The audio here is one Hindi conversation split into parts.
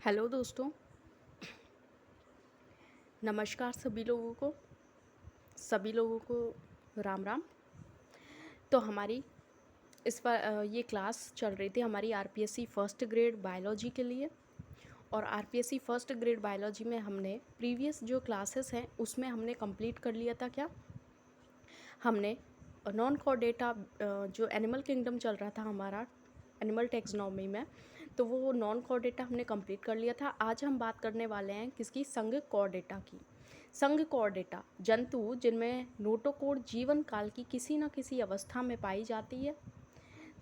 हेलो दोस्तों, नमस्कार सभी लोगों को राम राम। तो हमारी इस बार ये क्लास चल रही थी हमारी आरपीएससी फर्स्ट ग्रेड बायोलॉजी के लिए। और आरपीएससी फर्स्ट ग्रेड बायोलॉजी में हमने प्रीवियस जो क्लासेस हैं उसमें हमने कंप्लीट कर लिया था। क्या हमने नॉन कॉर्डेटा जो एनिमल किंगडम चल रहा था हमारा एनिमल टेक्सोनॉमी में, तो वो नॉन कॉर्डेटा हमने कंप्लीट कर लिया था। आज हम बात करने वाले हैं किसकी, संघ कॉर्डेटा की। संघ कॉर्डेटा जंतु जिनमें नोटोकोड जीवन काल की किसी न किसी अवस्था में पाई जाती है,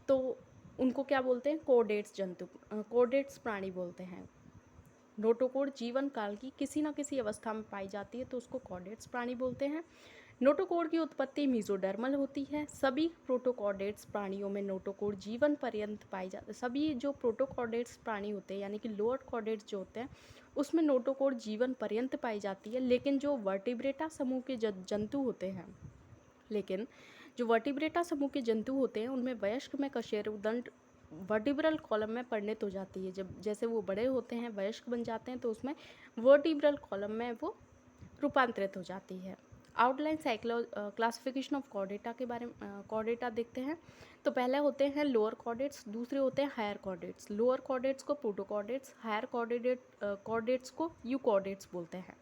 तो उनको क्या बोलते हैं, कोर्डेट्स जंतु, कोर्डेट्स प्राणी बोलते हैं। नोटोकोड जीवन काल की किसी न किसी अवस्था में पाई जाती है तो उसको कॉर्डेट्स प्राणी बोलते हैं। नोटोकोड की उत्पत्ति मीजोडर्मल होती है। सभी प्रोटोकॉर्डेट्स प्राणियों में नोटोकोड जीवन पर्यंत पाई जाती है। सभी जो प्रोटोकॉर्डेट्स प्राणी होते हैं यानी कि लोअर कॉर्डेट्स जो होते हैं उसमें नोटोकोड जीवन पर्यंत पाई जाती है। लेकिन जो वर्टिब्रेटा समूह के जंतु होते हैं लेकिन जो वर्टिब्रेटा समूह के जंतु होते हैं उनमें वयस्क में कशेरुदंड वर्टिब्रल कॉलम में परिणत हो जाती है। जब जैसे वो बड़े होते हैं, वयस्क बन जाते हैं, तो उसमें वर्टिब्रल कॉलम में वो रूपांतरित हो जाती है। आउटलाइन क्लासिफिकेशन ऑफ कॉर्डेटा के बारे में कॉर्डेटा देखते हैं। तो पहले होते हैं लोअर कॉर्डेट्स, दूसरे होते हैं हायर कॉर्डेट्स। लोअर कॉर्डेट्स को प्रोटोकॉर्डेट्स, हायर कॉर्डेट्स को यूकॉर्डेट्स बोलते हैं।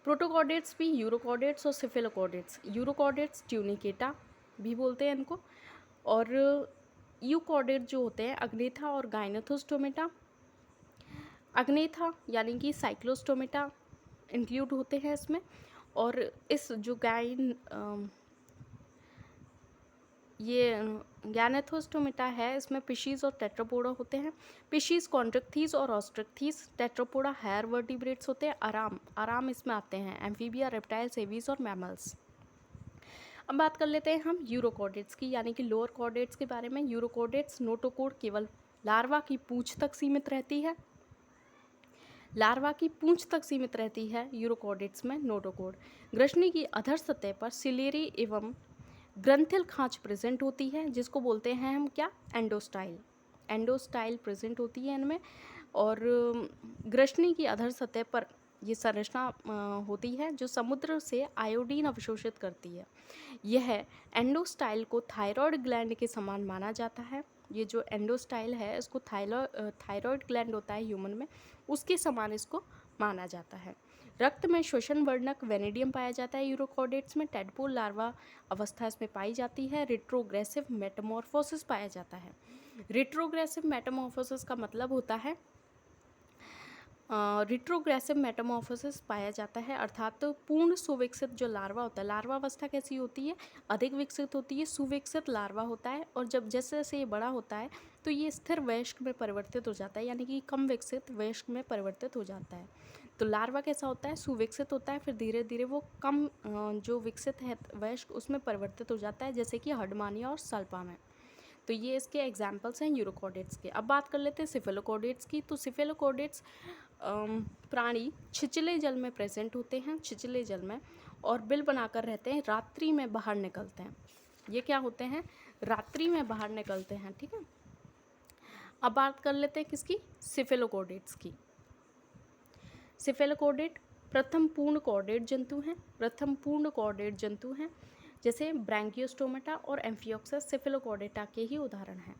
प्रोटोकॉर्डेट्स भी यूरोकॉर्डेट्स और सिफेलोकॉर्डेट्स, यूरोकॉर्डेट्स ट्यूनिकेटा भी बोलते हैं इनको। और यूकॉर्डेट जो होते हैं अग्नेथा और गाइनेथोस्टोमेटा। अग्नेथा यानी कि साइक्लोस्टोमेटा इंक्लूड होते हैं इसमें। और इस जो ये गैनेथोस्टोमेटा है इसमें पिशीज और टेट्रापोडा होते हैं। पिशीज कॉन्ट्रिक्थीज और ऑस्ट्रिक्थीज, टेट्रापोडा हायर वर्टिब्रेट्स होते हैं। आराम इसमें आते हैं एम्फीबिया, रेप्टाइल्स, एवीज और मैमल्स। अब बात कर लेते हैं हम यूरोकॉर्डेट्स की यानी कि लोअर कॉर्डेट्स के बारे में। यूरोकॉर्डेट्स नोटोकोड केवल लार्वा की पूंछ तक सीमित रहती है। लार्वा की पूंछ तक सीमित रहती है यूरोकॉर्डेट्स में नोटोकोड। ग्रसनी की अधर सतह पर सिलेरी एवं ग्रंथिल खांच प्रेजेंट होती है जिसको बोलते हैं हम क्या, एंडोस्टाइल। एंडोस्टाइल प्रेजेंट होती है इनमें। और ग्रसनी की अधर सतह पर ये संरचना होती है जो समुद्र से आयोडीन अवशोषित करती है। यह एंडोस्टाइल को थायराइड ग्लैंड के समान माना जाता है। ये जो एंडोस्टाइल है इसको थायराइड ग्लैंड होता है ह्यूमन में, उसके समान इसको माना जाता है। रक्त में श्वसन वर्णक वेनेडियम पाया जाता है यूरोकॉर्डेट्स में। टेडपोल लार्वा अवस्था इसमें पाई जाती है। रिट्रोग्रेसिव मेटामॉर्फोसिस पाया जाता है। रिट्रोग्रेसिव मेटामॉर्फोसिस का मतलब होता है रिट्रोग्रेसिव मेटामॉर्फोसिस पाया जाता है, अर्थात तो पूर्ण सुविकसित जो लार्वा होता है, लार्वा अवस्था कैसी होती है, अधिक विकसित होती है, सुविकसित लार्वा होता है। और जब जैसे जैसे ये बड़ा होता है तो ये स्थिर वयस्क में परिवर्तित हो जाता है यानी कि कम विकसित वयस्क में परिवर्तित हो जाता है। तो लार्वा कैसा होता है, सुविकसित होता है, फिर धीरे धीरे वो कम जो विकसित है वयस्क उसमें परिवर्तित हो जाता है, जैसे कि हडमानिया और सल्पा में। तो ये इसके एग्जाम्पल्स हैं यूरोकॉर्डेट्स के। अब बात कर लेते हैं सिफेलोकॉर्डेट्स की। तो सिफेलोकॉर्डेट्स प्राणी छिछले जल में प्रेजेंट होते हैं, छिछले जल में, और बिल बनाकर रहते हैं, रात्रि में बाहर निकलते हैं। ये क्या होते हैं, रात्रि में बाहर निकलते हैं, ठीक है। अब बात कर लेते हैं किसकी, सिफेलोकॉर्डेट्स की। सिफेलोकॉर्डेट प्रथम पूर्ण कॉर्डेट जंतु हैं, प्रथम पूर्ण कॉर्डेट जंतु हैं। जैसे ब्रैंकियोस्टोमेटा और एम्फियोक्सस सिफेलोकॉर्डेटा के ही उदाहरण हैं।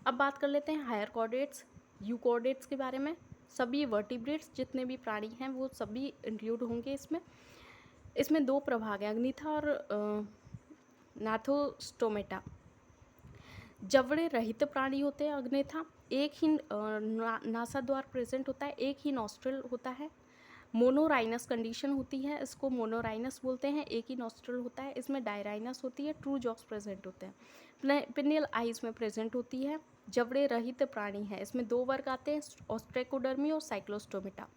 अब बात कर लेते हैं हायर कॉर्डेट्स, यूकॉर्डेट्स के बारे में। सभी वर्टिब्रेट्स जितने भी प्राणी हैं वो सभी इंक्लूड होंगे इसमें। इसमें दो प्रभाग हैं, अग्निथा और नाथोस्टोमेटा। जबड़े रहित प्राणी होते हैं अग्नेथा, एक ही नासा द्वार प्रेजेंट होता है, एक ही नॉस्ट्रल होता है। मोनोराइनस कंडीशन होती है, इसको मोनोराइनस बोलते हैं, एक ही नॉस्ट्रल होता है। इसमें डायराइनस होती है, ट्रू जॉक्स प्रेजेंट होते हैं। पिनियल आइज में प्रेजेंट होती है। जबड़े रहित प्राणी है, इसमें दो वर्ग आते हैं, ऑस्ट्रेकोडर्मी और साइक्लोस्टोमेटा।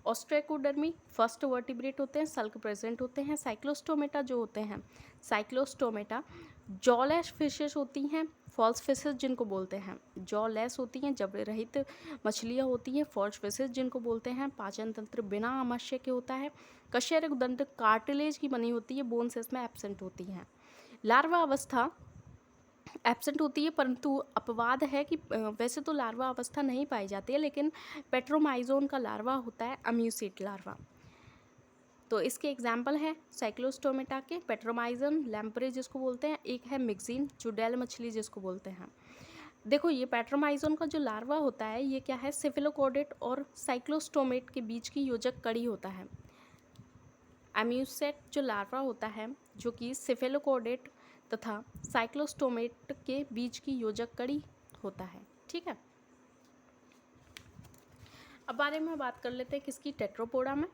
ऑस्ट्रेकोडर्मी फर्स्ट वर्टिब्रेट होते हैं, सल्क प्रेजेंट होते हैं। साइक्लोस्टोमेटा जो होते हैं, साइक्लोस्टोमेटा जॉलेस फिशेस होती हैं, फॉल्स फिशेस जिनको बोलते हैं, जॉलेस होती हैं, जबड़े रहित मछलियाँ होती हैं, फॉल्स फिशेस जिनको बोलते हैं। पाचन तंत्र बिना आमाशय के होता है। कशेरुकदंड कार्टिलेज की बनी होती है, बोन्स इसमें एब्सेंट होती हैं। लार्वा अवस्था एब्सेंट होती है, परंतु अपवाद है कि वैसे तो लार्वा अवस्था नहीं पाई जाती है, लेकिन पेट्रोमाइजोन का लार्वा होता है अम्यूसिट लार्वा। तो इसके एग्जाम्पल हैं साइक्लोस्टोमेटा के, पेट्रोमाइजन, लैम्प्रे जिसको बोलते हैं, एक है मिक्सिन, चुडेल मछली जिसको बोलते हैं। देखो ये पेट्रोमाइजोन का जो लार्वा होता है ये क्या है, सिफिलोकोडेट और साइक्लोस्टोमेट के बीच की योजक कड़ी होता है। अम्यूसेट जो लार्वा होता है जो कि सिफेलोकोडेट तथा साइक्लोस्टोमेट के बीच की योजक कड़ी होता है। ठीक है, अब बारे में बात कर लेते हैं किसकी, टेट्रोपोडा में।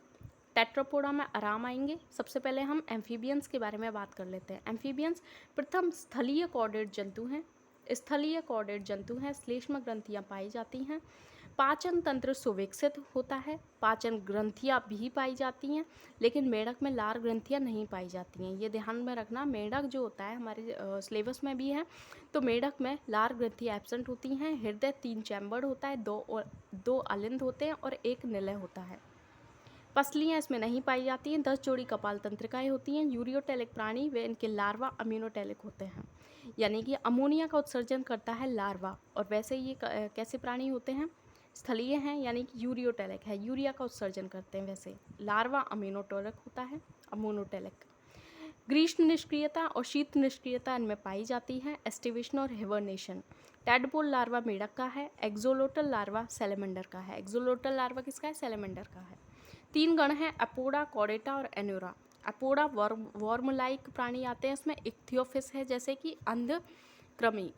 टेट्रोपोडा में आराम आएंगे। सबसे पहले हम एम्फीबियंस के बारे में बात कर लेते हैं। एम्फीबियंस प्रथम स्थलीय कॉर्डेट जंतु हैं। स्थलीय कॉर्डेट जंतु हैं, श्लेष्म ग्रंथियां पाई जाती हैं। पाचन तंत्र सुविकसित होता है, पाचन ग्रंथियां भी पाई जाती हैं, लेकिन मेढक में लार ग्रंथियां नहीं पाई जाती हैं। ये ध्यान में रखना, मेढक जो होता है हमारे सिलेबस में भी है, तो मेढक में लार ग्रंथियां एब्सेंट होती हैं। हृदय 3 चैम्बर्ड होता है, दो अलिंद होते हैं और एक निलय होता है। पसलियाँ इसमें नहीं पाई जाती हैं। 10 जोड़ी कपाल तंत्रिकाएँ होती हैं। यूरियोटेलिक प्राणी व इनके लार्वा अम्यूनोटेलिक होते हैं, यानी कि अमोनिया का उत्सर्जन करता है लार्वा। और वैसे ये कैसे प्राणी होते हैं, स्थलीय हैं, यानी कि यूरियोटेलिक है, यूरिया का उत्सर्जन करते हैं। वैसे लार्वा अम्यूनोटेलिक होता है, अमोनोटेलिक। ग्रीष्म निष्क्रियता और शीत निष्क्रियता इनमें पाई जाती है। एस्टिवेशन और हिबरनेशन। टैडपोल लार्वा मेढक का है, एक्सोलोटल लार्वा सैलेमेंडर का है। एक्सोलोटल लार्वा किसका है, सैलेमेंडर का है। 3 गण हैं, अपोडा, कॉडेटा और एन्यूरा। अपोडा वर्म लाइक प्राणी आते हैं इसमें। इक्थियोफिस है, जैसे कि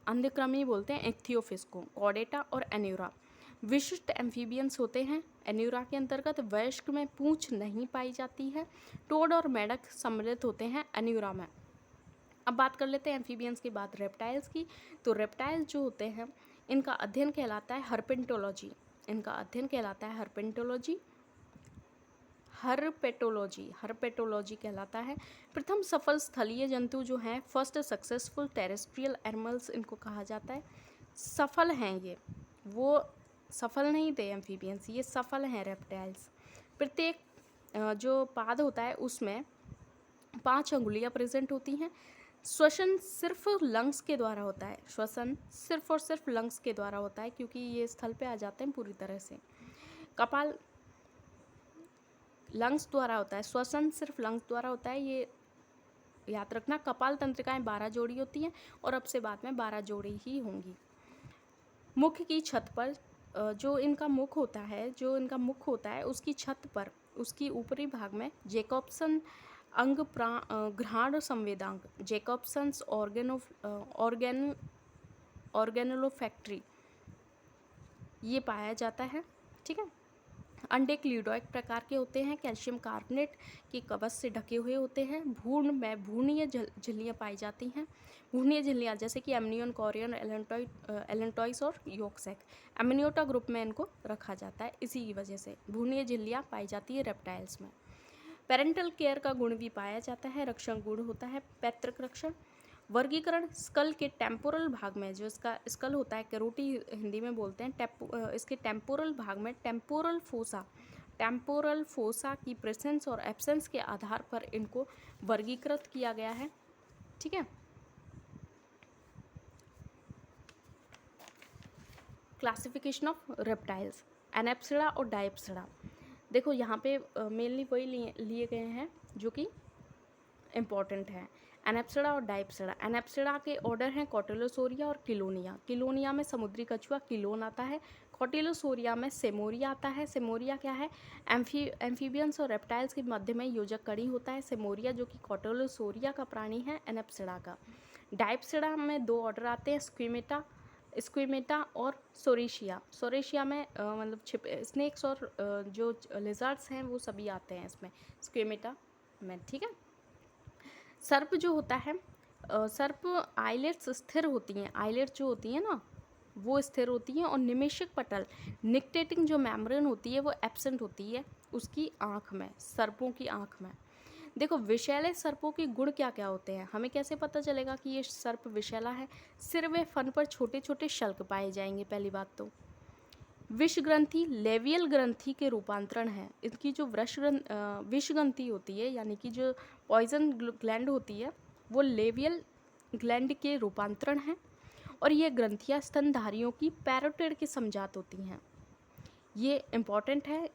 अंधक्रमी बोलते हैं इक्थियोफिस को। कॉडेटा और एन्यूरा विशिष्ट एम्फीबियंस होते हैं। एन्यूरा के अंतर्गत वयस्क में पूंछ नहीं पाई जाती है। टोड और मेढक सम्मिलित होते हैं एन्यूरा में। अब बात कर लेते हैं एम्फीबियंस के बाद रेप्टाइल्स की। तो रेप्टाइल्स जो होते हैं इनका अध्ययन कहलाता है हर्पेंटोलॉजी। इनका अध्ययन कहलाता है हर्पेंटोलॉजी, हर्पेटोलॉजी कहलाता है। प्रथम सफल स्थलीय जंतु जो हैं, फर्स्ट सक्सेसफुल टेरेस्ट्रियल एनिमल्स इनको कहा जाता है। सफल हैं ये, वो सफल नहीं थे एम्फीबियंस, ये सफल हैं रेप्टाइल्स। प्रत्येक जो पाद होता है उसमें 5 अंगुलियां प्रेजेंट होती हैं। श्वसन सिर्फ लंग्स के द्वारा होता है, श्वसन सिर्फ और सिर्फ लंग्स के द्वारा होता है, क्योंकि ये स्थल पे आ जाते हैं पूरी तरह से। कपाल लंग्स द्वारा होता है, श्वसन सिर्फ लंग्स द्वारा होता है, ये याद रखना। कपाल तंत्रिकाएं 12 जोड़ी होती हैं और अब से बाद में 12 जोड़ी ही होंगी। मुख की छत पर जो इनका मुख होता है उसकी छत पर, उसकी ऊपरी भाग में जैकोब्सन अंग घ्राण संवेदांग, जैकोब्सन्स ऑर्गेनोलोफैक्ट्री, ये पाया जाता है। ठीक है, अंडे क्ल्यूडॉइड प्रकार के होते हैं, कैल्शियम कार्बोनेट की कवच से ढके हुए होते हैं। भ्रूण में भ्रूणीय झिल्लियाँ पाई जाती हैं। भ्रूणीय झिल्लियाँ जैसे कि एमनियन, कोरियन, एलेंटॉइस और योक्सैक, एमनियोटा ग्रुप में इनको रखा जाता है। इसी की वजह से भ्रूणीय झिल्लियाँ पाई जाती है रेप्टाइल्स में। पेरेंटल केयर का गुण भी पाया जाता है, रक्षण गुण होता है, पैतृक रक्षण। वर्गीकरण स्कल के टेम्पोरल भाग में, जो इसका स्कल होता है, कैरोटी हिंदी में बोलते हैं, इसके टेम्पोरल भाग में टेम्पोरल फोसा की प्रेजेंस और एब्सेंस के आधार पर इनको वर्गीकृत किया गया है। ठीक है, क्लासिफिकेशन ऑफ रेप्टाइल्स, एनेप्सिडा और डायप्सिडा। देखो यहाँ पे मेनली वही लिए गए हैं जो कि इम्पॉर्टेंट है, एनेप्सिडा और डायप्सिडा। एनेप्सिडा के ऑर्डर हैं कॉटिलोसोरिया और किलोनिया। किलोनिया में समुद्री कछुआ किलोन आता है। कॉटिलोसोरिया में सेमोरिया आता है। सेमोरिया क्या है, एम्फीबियंस और रेप्टाइल्स के मध्य में योजक कड़ी होता है सेमोरिया, जो कि कॉटिलोसोरिया का प्राणी है एनेप्सिडा का। डायप्सिडा में 2 ऑर्डर आते हैं, स्क्विमेटा और सोरेशिया में मतलब स्नेक्स और जो लिजर्ड्स हैं वो सभी आते हैं इसमें, स्क्विमेटा में। ठीक है, सर्प जो होता है, सर्प आइलेट्स स्थिर होती हैं, आइलेट्स जो होती हैं ना वो स्थिर होती हैं, और निमेषक पटल निक्टेटिंग जो मेम्ब्रेन होती है वो एब्सेंट होती है उसकी आँख में, सर्पों की आँख में। देखो विषैले सर्पों के गुण क्या क्या होते हैं, हमें कैसे पता चलेगा कि ये सर्प विषैला है। सिर व फन पर छोटे छोटे शल्क पाए जाएंगे। पहली बात तो विष ग्रंथि लेवियल ग्रंथि के रूपांतरण है। इनकी जो विष ग्रंथि होती है, यानी कि जो पॉइजन ग्लैंड होती है, वो लेवियल ग्लैंड के रूपांतरण है। और ये ग्रंथियाँ स्तनधारियों की पैरोटिड की समजात होती हैं। ये इम्पॉर्टेंट है,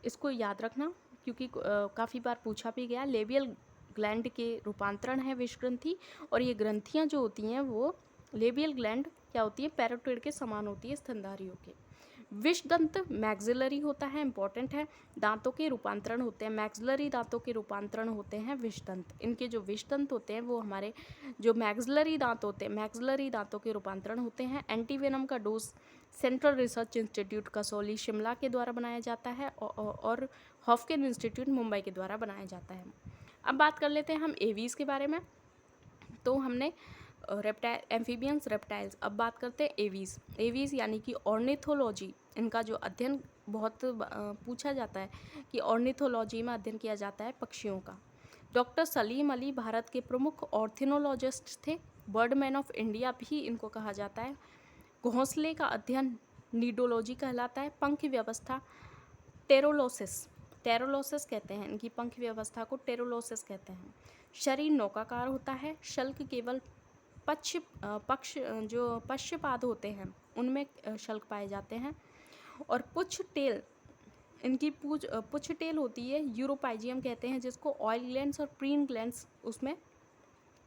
इसको याद रखना, क्योंकि काफ़ी बार पूछा भी गया। लेबियल ग्लैंड के रूपांतरण है विषग्रंथि, और ये ग्रंथियाँ जो होती हैं वो लेबियल ग्लैंड क्या होती है, पैरोटिड के समान होती है स्तनधारियों के। विषदंत मैक्सिलरी होता है, इंपॉर्टेंट है, दांतों के रूपांतरण होते हैं, मैक्सिलरी दांतों के रूपांतरण होते हैं विषदंत। इनके जो विषदंत होते हैं वो हमारे जो मैक्सिलरी दांत होते हैं, मैक्सिलरी दांतों के रूपांतरण होते हैं। एंटीवेनम का dose central research institute Kasauli Shimla के द्वारा बनाया जाता है, और हॉफकिन इंस्टीट्यूट मुंबई के द्वारा बनाया जाता है। अब बात कर लेते हैं हम एवीज़ के बारे में। तो हमने रेप्टाइल, एम्फीबियंस, रेप्टाइल्स। अब बात करते हैं एवीज़। एवीज़ यानी कि ऑर्निथोलॉजी, इनका जो अध्ययन बहुत पूछा जाता है कि ऑर्निथोलॉजी में अध्ययन किया जाता है पक्षियों का। डॉक्टर सलीम अली भारत के प्रमुख ऑर्थिनोलॉजिस्ट थे। बर्डमैन ऑफ इंडिया भी इनको कहा जाता है। घोंसले का अध्ययन नीडोलॉजी कहलाता है। पंख व्यवस्था टेरोलोसिस, टेरोलोसिस कहते हैं, इनकी पंख व्यवस्था को टेरोलोसिस कहते हैं। शरीर नौकाकार होता है। शल्क केवल पक्ष जो पश्चपाद होते हैं उनमें शल्क पाए जाते हैं। और पुच्छ टेल, इनकी पुच्छ टेल होती है, यूरोपाइजियम कहते हैं जिसको। ऑयल ग्लैंड्स और प्रीन ग्लैंड्स उसमें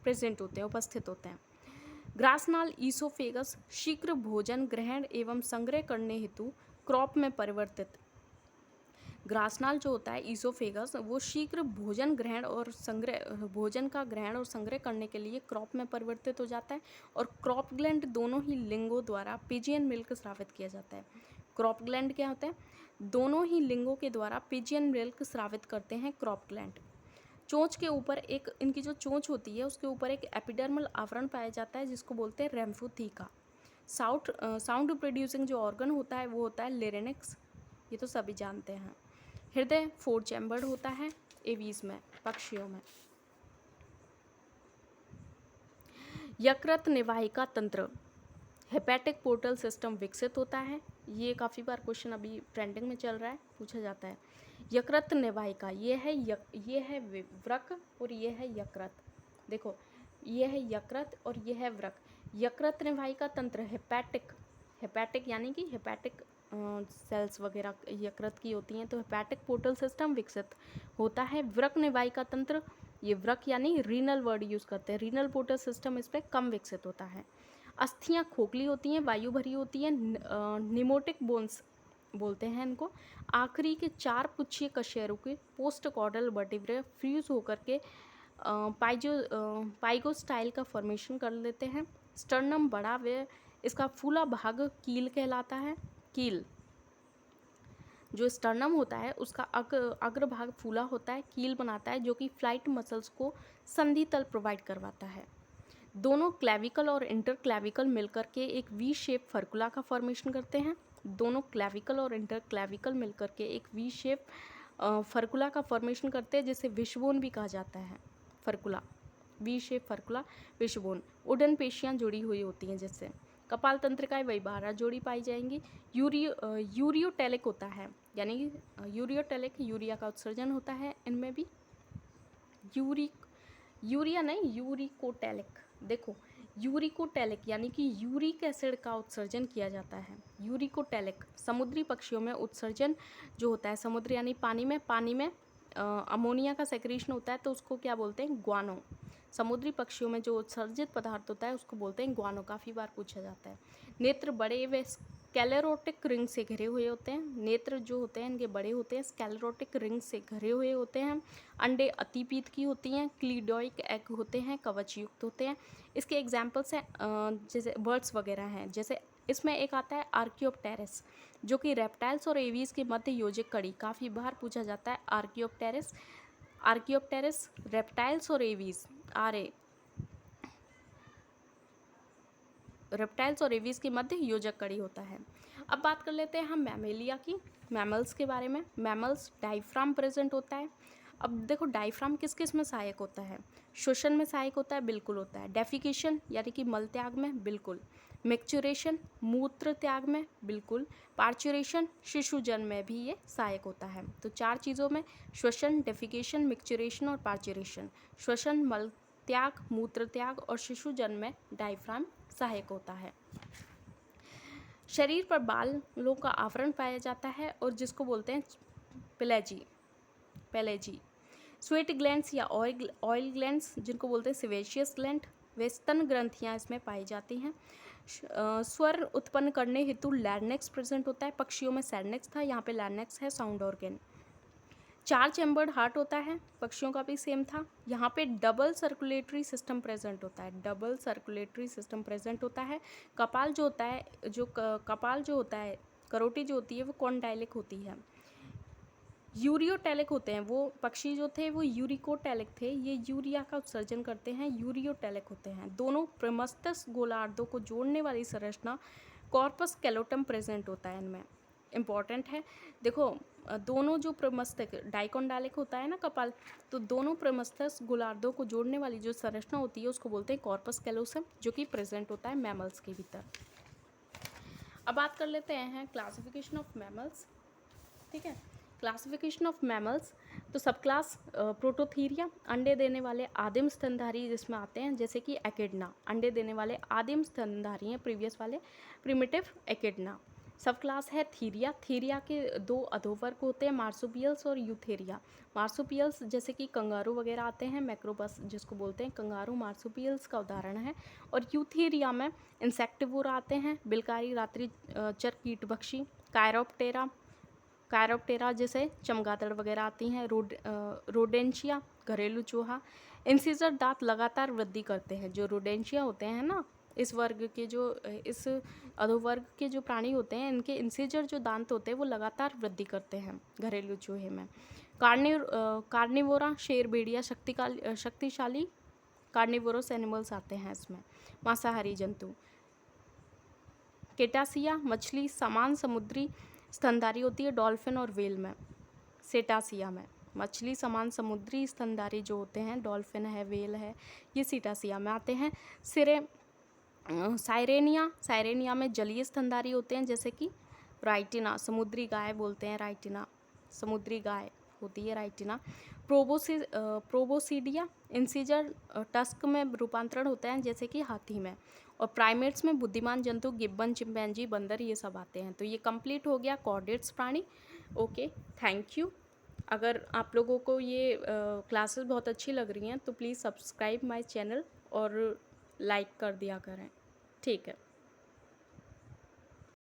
प्रेजेंट होते हैं, उपस्थित होते हैं। ग्रासनाल ईसोफेगस शीघ्र भोजन ग्रहण एवं संग्रह करने हेतु क्रॉप में परिवर्तित। ग्रासनाल जो होता है ईसोफेगस, वो शीघ्र भोजन ग्रहण और संग्रह, भोजन का ग्रहण और संग्रह करने के लिए क्रॉप में परिवर्तित हो जाता है। और क्रॉप ग्लैंड दोनों ही लिंगों द्वारा पिजियन मिल्क स्रावित किया जाता है। क्रॉप ग्लैंड क्या होता है, दोनों ही लिंगों के द्वारा पिजियन मिल्क स्रावित करते हैं क्रॉप ग्लैंड। चोंच के ऊपर एक, इनकी जो चोंच होती है उसके ऊपर एक एपिडर्मल आवरण पाया जाता है जिसको बोलते हैं रेम्फोथीका। साउंड प्रोड्यूसिंग जो ऑर्गन होता है वो होता है लेरेनिक्स, ये तो सभी जानते हैं। हृदय 4 चैम्बर्ड होता है एवीज में, पक्षियों में। यकृत निवाहिका तंत्र, हेपेटिक पोर्टल सिस्टम विकसित होता है। ये काफ़ी बार क्वेश्चन अभी ट्रेंडिंग में चल रहा है, पूछा जाता है। यकृत निवाहिका, ये है वृक्क और ये है यकृत। देखो, ये है यकृत और ये है वृक्क। यकृत निवाहिका तंत्र हेपेटिक यानी कि हेपेटिक सेल्स वगैरह यकृत की होती हैं, तो हेपेटिक पोर्टल सिस्टम विकसित होता है। वृक्क निवाहिका तंत्र, ये वृक्क यानी रीनल वर्ड यूज़ करते हैं, रीनल पोर्टल सिस्टम इस पर कम विकसित होता है। अस्थियाँ खोखली होती हैं, वायु भरी होती हैं, निमोटिक बोन्स बोलते हैं इनको। आखिरी के 4 पुच्छीय कशेरुकी पोस्ट कॉर्डल वर्टिब्रे फ्यूज होकर के पाइगोस्टाइल का फॉर्मेशन कर लेते हैं। स्टर्नम बड़ा व इसका फूला भाग कील कहलाता है। कील, जो स्टर्नम होता है उसका अग्रभाग फूला होता है, कील बनाता है, जो कि फ्लाइट मसल्स को संधि तल प्रोवाइड करवाता है। दोनों क्लेविकल और इंटर क्लेविकल मिलकर के एक वी शेप फर्कुला का फॉर्मेशन करते हैं। दोनों क्लेविकल और इंटर क्लेविकल मिलकर के एक वी शेप फर्कुला का फॉर्मेशन करते हैं, जिसे विशबोन भी कहा जाता है। फर्कुला, वी शेप फर्कुला, विशबोन। उड़न पेशियाँ जुड़ी हुई होती हैं जिससे। कपाल तंत्रिकाएं वही 12 जोड़ी पाई जाएंगी। यूरियोटेलिक होता है, यानी यूरियोटेलिक, यूरिया का उत्सर्जन होता है इनमें भी। यूरिया नहीं, यूरिकोटेलिक। देखो, यूरिकोटेलिक यानी कि यूरिक एसिड का उत्सर्जन किया जाता है। यूरिकोटेलिक। समुद्री पक्षियों में उत्सर्जन जो होता है, समुद्र यानी पानी में अमोनिया का सेक्रेशन होता है, तो उसको क्या बोलते हैं, ग्वानो। समुद्री पक्षियों में जो उत्सर्जित पदार्थ होता है उसको बोलते हैं ग्वानो, काफ़ी बार पूछा जाता है। नेत्र बड़े व स्क्लेरोटिक रिंग से घिरे हुए होते हैं। नेत्र जो होते हैं इनके बड़े होते हैं, स्क्लेरोटिक रिंग से घिरे हुए होते हैं। अंडे अतिपीत की होती हैं। क्लीडोइक एग होते हैं, कवच युक्त होते हैं। इसके एग्जाम्पल्स हैं जैसे बर्ड्स वगैरह हैं, जैसे इसमें एक आता है आर्कियोप्टेरिस, जो कि रेप्टाइल्स और एवीज के मध्य योजक कड़ी, काफ़ी बार पूछा जाता है। आर्कियोप्टेरिस रेप्टाइल्स और एवीज रेप्टाइल्स और एवीज के मध्य योजक कड़ी होता है। अब बात कर लेते हैं हम मैमेलिया की, मैमल्स के बारे में। मैमल्स डायफ्राम प्रेजेंट होता है। अब देखो, डायफ्राम किस किस में सहायक होता है। श्वसन में सहायक होता है, बिल्कुल होता है। डेफिकेशन यानी कि मल त्याग में, बिल्कुल। मिक्चुरेशन मूत्र त्याग में, बिल्कुल। पार्चुरेशन शिशु जन्म में भी ये सहायक होता है। तो 4 चीज़ों में, श्वसन, डेफिकेशन, मिक्चुरेशन और पार्चुरेशन, श्वसन, मल त्याग, मूत्र त्याग और शिशु जन्म में डायफ्राम सहायक होता है। शरीर पर बालों का आवरण पाया जाता है और जिसको बोलते हैं पेलेजी। स्वेट ग्लैंड्स या ऑयल ग्लैंड्स जिनको बोलते हैं सिवेशियस ग्लैंड, वे स्तन ग्रंथियाँ इसमें पाई जाती हैं। स्वर उत्पन्न करने हेतु लैरिंक्स प्रेजेंट होता है। पक्षियों में सैरिंक्स था, यहाँ पे लैरिंक्स है, साउंड ऑर्गन। 4 चैम्बर्ड हार्ट होता है, पक्षियों का भी सेम था। यहाँ पे डबल सर्कुलेटरी सिस्टम प्रेजेंट होता है, डबल सर्कुलेटरी सिस्टम प्रेजेंट होता है। कपाल जो होता है, कपाल जो होता है, करोटी जो होती है वो कॉन्डाइलिक होती है। यूरियोटैलिक होते हैं, वो पक्षी जो थे वो यूरिकोटैलिक थे, ये यूरिया का उत्सर्जन करते हैं, यूरियोटैलिक होते हैं। दोनों प्रमस्तक गोलार्धों को जोड़ने वाली संरचना कॉर्पस कैलोटम प्रेजेंट होता है इनमें, इम्पॉर्टेंट है। देखो दोनों जो प्रमस्तक डाइकोंडालिक होता है ना कपाल, तो दोनों प्रमस्तक गोलार्धों को जोड़ने वाली जो संरचना होती है उसको बोलते हैं कॉर्पस कैलोसम, जो कि प्रेजेंट होता है मैमल्स के भीतर। अब बात कर लेते हैं क्लासिफिकेशन ऑफ मैमल्स। ठीक है, क्लासिफिकेशन ऑफ मैमल्स, तो सब क्लास प्रोटोथीरिया, अंडे देने वाले आदिम स्तनधारी जिसमें आते हैं, जैसे कि एकिडना, अंडे देने वाले आदिम स्तनधारी हैं, प्रीवियस वाले प्रिमिटिव एकिडना। सब क्लास है थीरिया, थीरिया के 2 अधोवर्ग होते हैं, मार्सुपियल्स और यूथेरिया। मार्सुपियल्स जैसे कि कंगारू वगैरह आते हैं, मैक्रोबस जिसको बोलते हैं, कंगारू मार्सुपियल्स का उदाहरण है। और यूथेरिया में इंसेक्टिवोर आते हैं, बिलकारी रात्रि चर कीटभक्षी, कायरोप्टेरा जैसे चमगादड़ वगैरह आती हैं, रोडेंशिया घरेलू चूहा। इंसिजर दांत लगातार वृद्धि करते हैं, जो रोडेंशिया होते हैं ना, इस वर्ग के जो इस अधोवर्ग के जो प्राणी होते हैं, इनके इंसिजर जो दांत होते हैं वो लगातार वृद्धि करते हैं घरेलू चूहे में। कार्निवोरा शेर, भेड़िया शक्तिशाली कार्निवोरस एनिमल्स आते हैं इसमें, मांसाहारी जंतु। केटासिया मछली समान समुद्री स्तनधारी होती है, डॉल्फिन और व्हेल में। सेटासिया में मछली समान समुद्री स्तनधारी जो होते हैं, डॉल्फिन है, व्हेल है, ये सीटासिया में आते हैं। साइरेनिया में जलीय स्तनधारी होते हैं, जैसे कि राइटिना, समुद्री गाय बोलते हैं राइटिना, समुद्री गाय होती है राइटिना। प्रोबोसीडिया इंसिजर टस्क में रूपांतरण होते हैं, जैसे कि हाथी में। और प्राइमेट्स में बुद्धिमान जंतु गिब्बन, चिंपैंजी, बंदर, ये सब आते हैं। तो ये कंप्लीट हो गया कॉर्डेट्स प्राणी। Okay, thank you. अगर आप लोगों को ये क्लासेस बहुत अच्छी लग रही हैं तो प्लीज़ सब्सक्राइब माय चैनल और लाइक कर दिया करें। ठीक है।